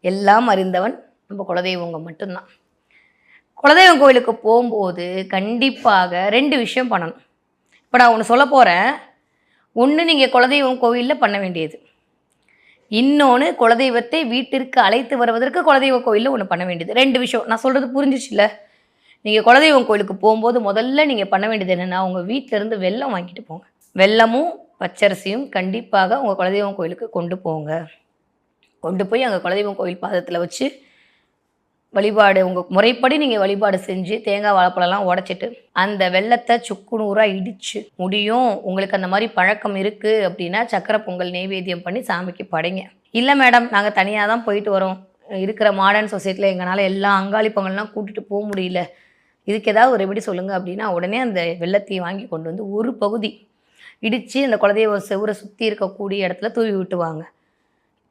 எல்லாம் அறிந்தவன் நம்ம குலதெய்வங்க மட்டும்தான். குலதெய்வம் கோயிலுக்கு போகும்போது கண்டிப்பாக 2 விஷயம் பண்ணணும். இப்போ நான் ஒன்று சொல்ல போகிறேன். ஒன்று நீங்கள் குலதெய்வம் கோவிலில் பண்ண வேண்டியது. இன்னொன்று குலதெய்வத்தை வீட்டிற்கு அழைத்து வருவதற்கு குலதெய்வ கோயிலில் ஒன்று பண்ண வேண்டியது. 2 விஷயம். நான் சொல்கிறது புரிஞ்சிச்சுல்ல? நீங்கள் குலதெய்வம் கோயிலுக்கு போகும்போது முதல்ல நீங்கள் பண்ண வேண்டியது என்னென்னா, உங்கள் வீட்டிலேருந்து வெல்லம் வாங்கிட்டு போங்க. வெல்லமும் பச்சரிசியும் கண்டிப்பாக உங்கள் குலதெய்வம் கோயிலுக்கு கொண்டு போங்க. கொண்டு போய் அங்கே குலதெய்வம் கோயில் பாதத்தில் வச்சு வழிபாடு உங்கள் முறைப்படி நீங்கள் வழிபாடு செஞ்சு தேங்காய் வாழைப்பழம்லாம் உடச்சிட்டு அந்த வெல்லத்தை சுக்கு நூறாக இடித்து முடியும். உங்களுக்கு அந்த மாதிரி பழக்கம் இருக்குது அப்படின்னா சக்கரை பொங்கல் நெய்வேத்தியம் பண்ணி சாமிக்கு படைங்க. இல்லை மேடம், நாங்கள் தனியாக தான் போயிட்டு வரோம், இருக்கிற மாடர்ன் சொசைட்டியில் எங்களால் எல்லா அங்காளி பொங்கல்லாம் கூட்டிகிட்டு போக முடியல, இதுக்கு ஏதாவது ஒரு ரெமெடி சொல்லுங்கள் அப்படின்னா உடனே அந்த வெல்லத்தையும் வாங்கி கொண்டு வந்து ஒரு பகுதி இடித்து அந்த குலதெய்வ செவுரை சுற்றி இருக்கக்கூடிய இடத்துல தூவி விட்டுவாங்க.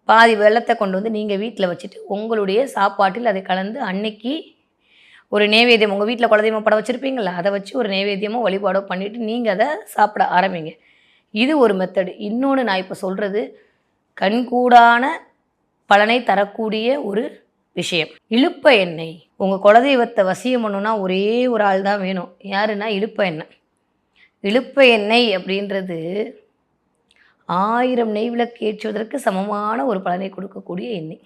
பாதி வெல்லத்தை கொண்டு வந்து நீங்கள் வீட்டில் வச்சுட்டு உங்களுடைய சாப்பாட்டில் அதை கலந்து அன்னைக்கு ஒரு நைவேத்தியம் உங்கள் வீட்டில் குலதெய்வம் படம் வச்சுருப்பீங்களா, அதை வச்சு ஒரு நைவேத்தியமோ வழிபாடோ பண்ணிவிட்டு நீங்கள் அதை சாப்பிட ஆரம்பிங்க. இது ஒரு மெத்தடு. இன்னொன்று நான் இப்போ சொல்கிறது கண்கூடான பலனை தரக்கூடிய ஒரு விஷயம். இலுப்ப எண்ணெய். உங்கள் குலதெய்வத்தை வசியம் பண்ணணுன்னா ஒரே ஒரு ஆள் தான் வேணும். யாருன்னா இலுப்ப எண்ணெய். இலுப்ப எண்ணெய் அப்படின்றது 1000 நெய் விளக்கு ஏற்றுவதற்கு சமமான ஒரு பலனை கொடுக்கக்கூடிய எண்ணெய்.